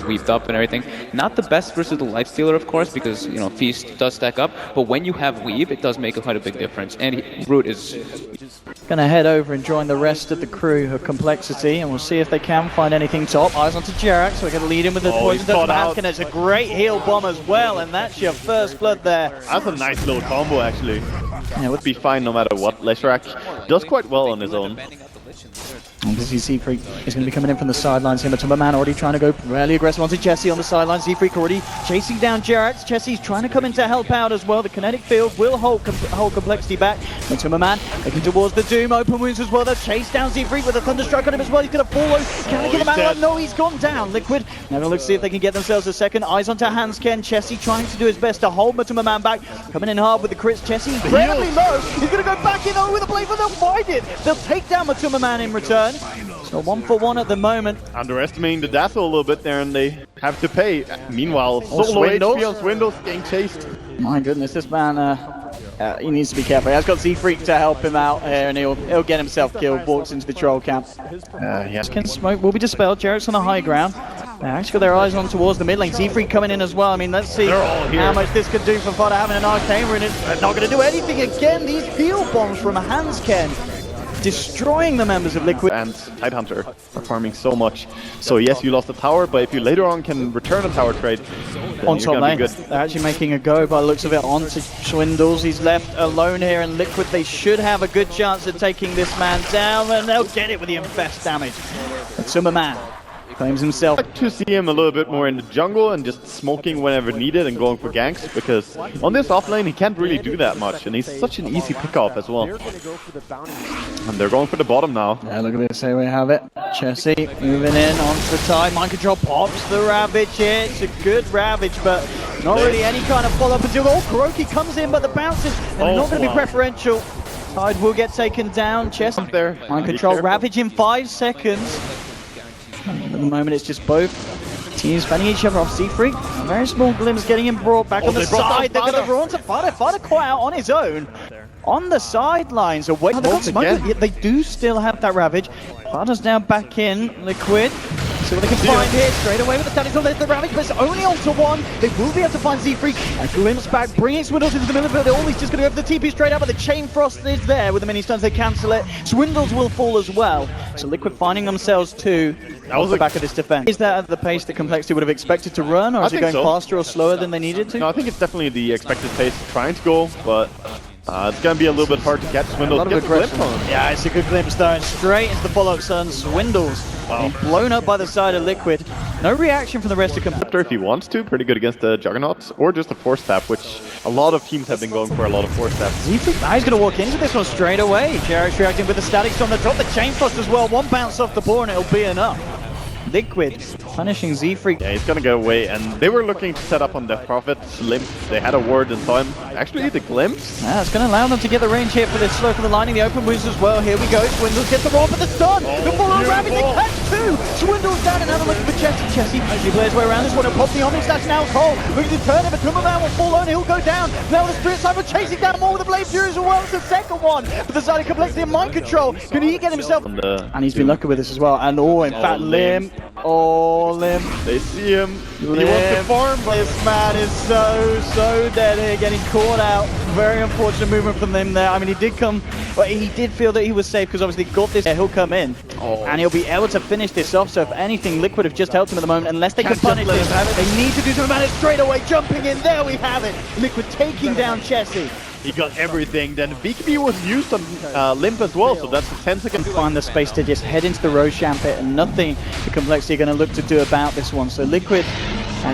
weaved up and everything. Not the best versus the lifestealer, of course, because, you know, Feast does stack up, but when you have weave, it does make quite a big difference. And Root is... Gonna head over and join the rest of the crew of compLexity, and we'll see if they can find anything top. Eyes onto JerAx, so we're gonna lead him with the poison dart from Hanskin. It's a great heal bomb as well, and that's your first blood there. That's a nice little combo, actually. Yeah, it would be fine no matter what. JerAx does quite well on his own. Obviously, Z-Freak is going to be coming in from the sidelines here. MATUMBAMAN already trying to go really aggressive onto Jesse on the sidelines. Z-Freak already chasing down JerAx. Jesse's trying to come in to help out as well. The kinetic field will hold compLexity back. MATUMBAMAN looking towards the Doom. Open wounds as well. They'll chase down Z-Freak with a Thunderstruck on him as well. He's going to follow. Can they get him out? No, he's gone down. Liquid now going to look to see if they can get themselves a second. Eyes onto Hanskin. Jesse trying to do his best to hold MATUMBAMAN back. Coming in hard with the crits. Jesse incredibly low. He's going to go back in with a blade, but they'll find it. They'll take down MATUMBAMAN in return. So 1-for-1 at the moment. Underestimating the Dazzle a little bit there, and they have to pay. Meanwhile, solo HP on Swindles getting chased. My goodness, this man, he needs to be careful. He has got Z-Freak to help him out here, and he'll get himself killed. Walks into the troll camp. Yes. Smoke will be dispelled. JerAx on the high ground. They actually got their eyes on towards the mid lane. Z-Freak coming in as well. I mean, let's see how much this could do for Fata having an Arcane in it. They're not going to do anything again. These heal bombs from Hanskin destroying the members of Liquid. And Tidehunter are farming so much. So yes, you lost the tower, but if you later on can return a tower trade, then on you're top gonna lane, be good. they're actually making a go by the looks of it onto Swindles. He's left alone here, and Liquid, they should have a good chance of taking this man down, and they'll get it with the Infest damage. MATUMBAMAN claims himself. I'd like to see him a little bit more in the jungle and just smoking whenever needed and going for ganks, because on this offlane he can't really do that much, and he's such an easy pick-off as well. And they're going for the bottom now. Yeah, look at this, here we have it. Jesse moving in onto the tide. Mind control pops the Ravage here. It's a good Ravage, but not really any kind of follow-up until Kuroky comes in, but the bounces are not going to be preferential. Tide will get taken down. Jesse there. Mind control, Ravage in 5 seconds. At the moment, it's just both teams fanning each other off. Z-Freak, a very small glimpse getting him brought back on the side. They're going to run to Fata. Fata quite out on his own. On the sidelines, away. Oh, they got smoke, yet they do still have that Ravage. Fata's now back in. Liquid. See what they can find here. Straight away with the Tactical, there's the Ravage, but it's only onto one. They will be able to find Z-Freak. A glimpse back, bringing Swindles into the middle, but they're always just going to go for the TP straight out, but the Chain Frost is there with the mini stuns. They cancel it. Swindles will fall as well. So Liquid finding themselves too off the back of this defense. Is that at the pace that compLexity would have expected to run, or is it going faster or slower than they needed to? No, I think it's definitely the expected pace trying to go, but it's going to be a little bit hard to catch Swindles. Get the glimpse on him. Yeah, it's a good glimpse though, and straight into the follow-up stun. Swindles blown up by the side of Liquid. No reaction from the rest of compLexity. If he wants to, pretty good against the Juggernaut, or just a Force Tap, which a lot of teams have been going for a lot of Force Taps. He's going to walk into this one straight away. JerAx reacting with the statics on the top, the Chain Frost as well. One bounce off the board and it'll be enough. Liquid punishing Z-Freak. Yeah, he's gonna go away, and they were looking to set up on Death Prophet. Limp, they had a ward and saw him. Actually, the glimpse. Yeah, it's gonna allow them to get the range here for this slow for the lining. The open wounds as well. Here we go. Swindles gets the roll for the stun. The follow Ravage, they catch two. Swindles down and have a look for Jesse. He plays his way around this one. He'll pop the Omni Slash now. Cole looking to turn him, but MATUMBAMAN will fall on. He'll go down. Now the Spirit Cyber chasing down more with the Blade Fury as well. It's the second one. But the side of compLexity and Mind Control. Can he get himself? And he's been lucky with this as well. And in fact, Limp. Limp. They see him. He wants to farm, but this man is so dead here, getting caught out. Very unfortunate movement from him there. I mean, he did feel that he was safe because obviously he got this. He'll come in and he'll be able to finish this off. So if anything, Liquid have just helped him at the moment. Unless they can punish him, they need to do something about it straight away. Jumping in, there we have it. Liquid taking down Jesse. He got everything. Then BKB was used on Limp as well, so that's a 10-second. Find the space to just head into the Roshan pit, and nothing the compLexity are going to look to do about this one. So Liquid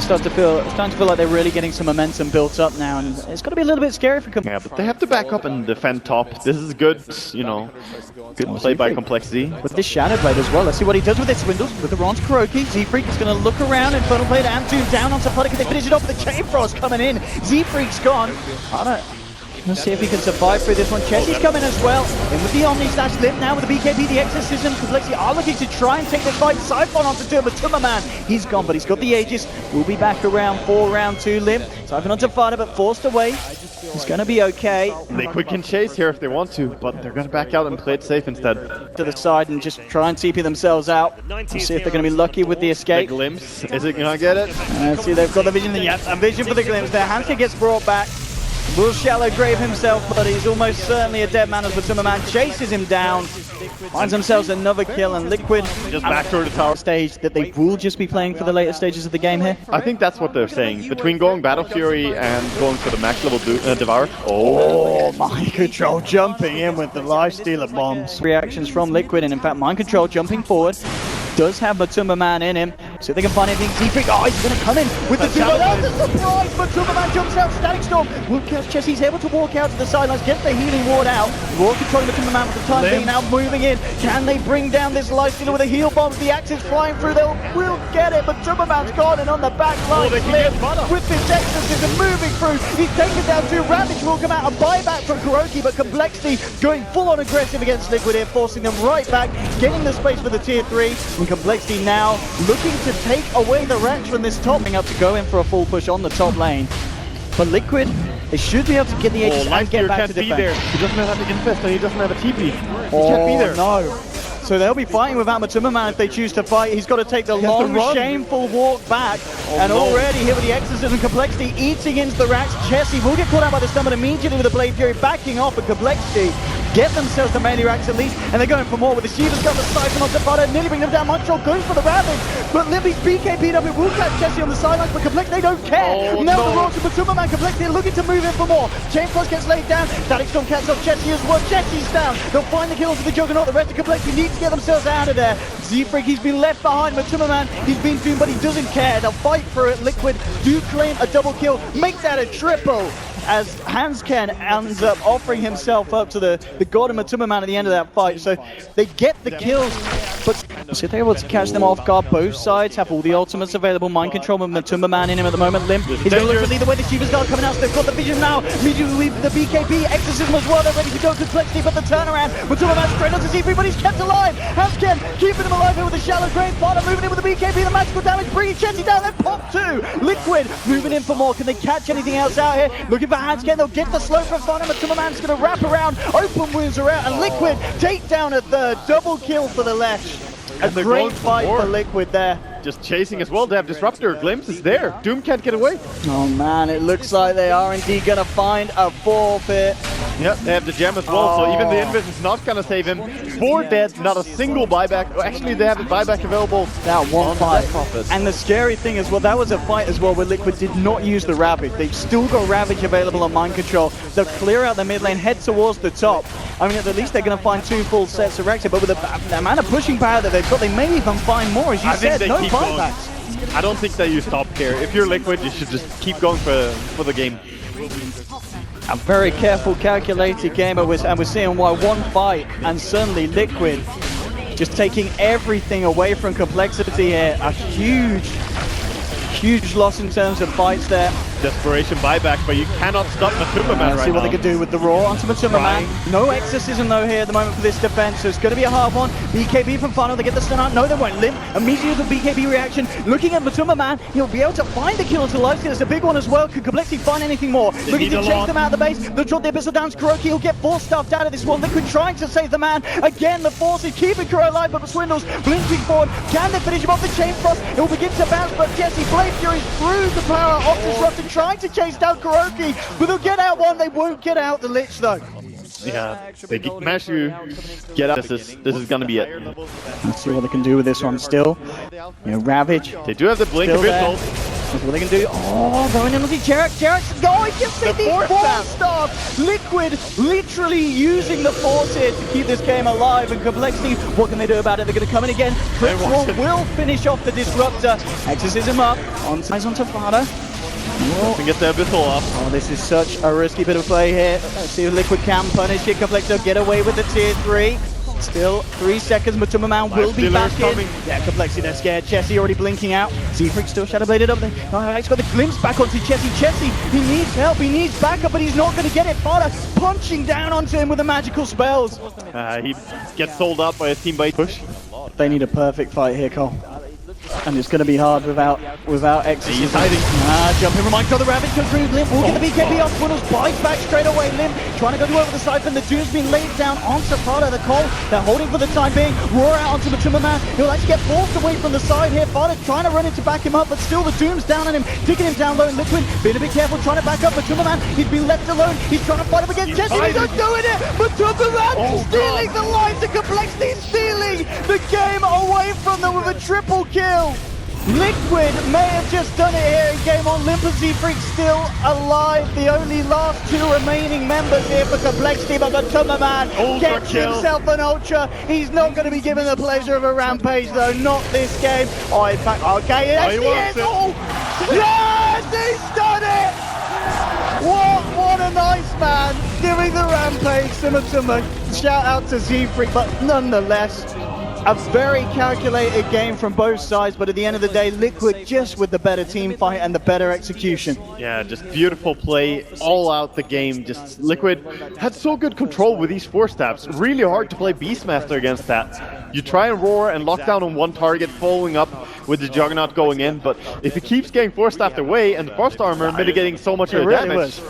starting to feel like they're really getting some momentum built up now, and it's going to be a little bit scary for compLexity. Yeah, but they have to back up and defend top. This is good, good play by compLexity. With this Shadow Blade as well. Let's see what he does with this Swindles. With the Ron to Kuroky, Z-Freak is going to look around, Infernal Blade and Doom down onto Fata. Can they finish it off with the Chain Frost coming in? Z-Freak's gone. Let's see if he can survive through this one. Chessie's coming as well. In with the Omni slash Limp now with the BKB, the Exorcism. compLexity are looking to try and take this fight. Siphon onto MATUMBAMAN. He's gone, but he's got the Aegis. We'll be back around 4, round 2. Limp. Siphon onto Fata, but forced away. It's going to be okay. Liquid can chase here if they want to, but they're going to back out and play it safe instead. To the side and just try and TP themselves out. We'll see if they're going to be lucky with the The escape. glimpse, is it going to get it? Let's see, they've got the vision. Yes, a vision for the glimpse there. Hanska gets brought back. Will Shallow grave himself, but he's almost certainly a dead man as MATUMBAMAN chases him down. Finds themselves another kill, and Liquid Just back toward the tower. stage that they will just be playing for the later stages of the game here. I think that's what they're saying. Between going Battle Fury and going for the max level Devour. Oh, Mind Control jumping in with the lifestealer bombs. Reactions from Liquid, and in fact Mind Control jumping forward. Does have MATUMBAMAN in him. See if they can find anything. Z-Freak, oh, he's going to come in with the duo. Oh, the surprise! MATUMBAMAN jumps out. Static Storm will catch Chess. He's able to walk out to the sidelines, get the healing ward out. Raw controlling MATUMBAMAN with the time being now moving in. Can they bring down this lifestealer with a heal bomb? The axe is flying through. They will get it. MATUMBAMAN's gone, and on the back line, with this exorcism moving through. He's taken down 2. Ravage will come out. A buyback from Kuroky, but compLexity going full on aggressive against Liquid here, forcing them right back, getting the space for the tier 3. And compLexity now looking to take away the Rax from this top. Up to go in for a full push on the top lane. But Liquid, they should be able to get the Aegis and get back to defense. there. He doesn't have the infest and he doesn't have a TP. He Oh, can't be there. no. So they'll be fighting without MATUMBAMAN if they choose to fight. He's got to take the long, shameful walk back. And already here with the Exorcism, compLexity eating into the Rax. Jessie will get caught out by the stun, but immediately with the Blade Fury backing off, and compLexity get themselves the melee Rax at least, and they're going for more with the Shiva's got the Siphon on Fata, nearly bring them down. Mind Control goes for the Ravage, but Limpy's BKB'd up. It will catch Jessie on the sidelines, but compLexity, they don't care. Now the Raw to MATUMBAMAN, compLexity are looking to move in for more. Chain Frost gets laid down. Static Storm cats off Jessie as well. Jessie's down. They'll find the kills with the Juggernaut. The rest of compLexity need to get themselves out of there. Z-Freak, he's been left behind. MATUMBAMAN, he's been doomed, but he doesn't care. They'll fight for it. Liquid do claim a double kill, make that a triple, as Hansken ends up offering himself up to the god of MATUMBAMAN at the end of that fight. So they get the kills, but so they're able to catch them off guard. Both sides have all the ultimates available. Mind Control with MATUMBAMAN in him at the moment. Limp, he's going to look to lead the way. The Shiva's Guard coming out, so they've got the vision now. Immediately with the BKB, Exorcism as well. They're ready to go compLexity, but the turnaround. MATUMBAMAN straight onto Z3, but he's kept alive. Hansken keeping him alive here with the shallow grave. Fata moving in with the BKB, the magical damage, bringing Chessy down. Then pop 2. Liquid moving in for more. Can they catch anything else out here? Looking for Hansken. They'll get the slow from Fata. MATUMBAMAN's going to wrap around. Open wounds are out, and Liquid take down a third. Double kill for the Lesh. A great fight for Liquid there. Just chasing as well. They have Disruptor. Glimpse is there. Doom can't get away. Oh man, it looks like they are indeed going to find a forfeit. Yep, they have the gem as well, so even the Invis is not going to save him. 4 dead, not a single buyback. Actually, they have the buyback available. That one fight. And the scary thing is, well, that was a fight as well where Liquid did not use the Ravage. They've still got Ravage available on Mind Control. They'll clear out the mid lane, head towards the top. I mean, at the least they're going to find 2 full sets of Rexer, but with the amount of pushing power that they've got, they may even find more, as you said, no buybacks. I don't think that you stop here. If you're Liquid, you should just keep going for the game. A very careful, calculated game, and we're seeing why one fight, and suddenly Liquid just taking everything away from compLexity here. A huge loss in terms of fights there. Desperation buyback, but you cannot stop MATUMBAMAN right now. See what they can do with the Raw onto MATUMBAMAN. No Exorcism though here at the moment for this defense, so it's going to be a hard one. BKB from Fata, they get the stun out. No, they won't. Limp immediately with the BKB reaction. Looking at MATUMBAMAN, he'll be able to find the kill to lifesteal. It's a big one as well. Could compLexity find anything more? Looking to chase them out of the base. They'll drop the Abyssal down to Kuroky. He'll get 4 stuffed out of this one. Liquid trying to save the man. Again, the force is keeping Kuro alive, but the Swindles blinking forward. Can they finish him off? The Chain Frost, it will begin to bounce, but Jesse Blade Fury through the power of Disruptor, trying to chase down Kuroky, but they'll get out one. They won't get out the Lich though. Yeah, they manage to get out. This is gonna be it. Let's see what they can do with this one still. You know, Ravage. They do have the Blink Abyssal. That's what they can do. Oh, going in with the JerAx. JerAx going to see the 4-star. Liquid literally using the force here to keep this game alive, and compLexity, what can they do about it? They're going to come in again. Crystal will finish off the Disruptor. Exorcism up. Onto Fata. And get the Abyssal off. Oh, this is such a risky bit of play here. Let's see if Liquid can punish it. compLexity get away with the tier 3. Still 3 seconds. MATUMBAMAN will be back in. Yeah, compLexity, they're scared. Chessie already blinking out. Z-Freak still shadow bladed up there. He's got the glimpse back onto Chessie. Chessie, he needs help. He needs backup, but he's not going to get it. Fata punching down onto him with the magical spells. He gets sold out by a team by push. They need a perfect fight here, Cole. And it's going to be hard without execution. He's hiding. Jumping reminds the rabbit comes through. Limp will get the BKB off. Funnels bites back straight away. Limp trying to go over the siphon. The Doom's been laid down onto Fata. The Cole, they're holding for the time being. Roar out onto MATUMBAMAN. He'll actually get forced away from the side here. Fata trying to run in to back him up, but still the Doom's down on him, digging him down low. Liquid being a bit careful, trying to back up MATUMBAMAN. He's been left alone. He's trying to fight up against Jesse. He's not doing it. MATUMBAMAN stealing the lives of compLexity, stealing the game away from them with a triple kill. Liquid may have just done it here in game on. Limp and Z-Freak still alive. The only last 2 remaining members here for compLexity, but MATUMBAMAN gets himself an ultra. He's not going to be given the pleasure of a rampage though, not this game. Oh, in fact, okay, yes, he is. Oh, yes, he's done it! What a nice man, giving the rampage to MATUMBAMAN. Shout out to Z-Freak, but nonetheless, a very calculated game from both sides, but at the end of the day, Liquid just with the better team fight and the better execution. Yeah, just beautiful play all out the game. Just Liquid had so good control with these 4 stabs. Really hard to play Beastmaster against that. You try and roar and lock down on one target, following up with the Juggernaut going in, but if he keeps getting 4 stabbed away and the Frost Armor mitigating so much of the damage,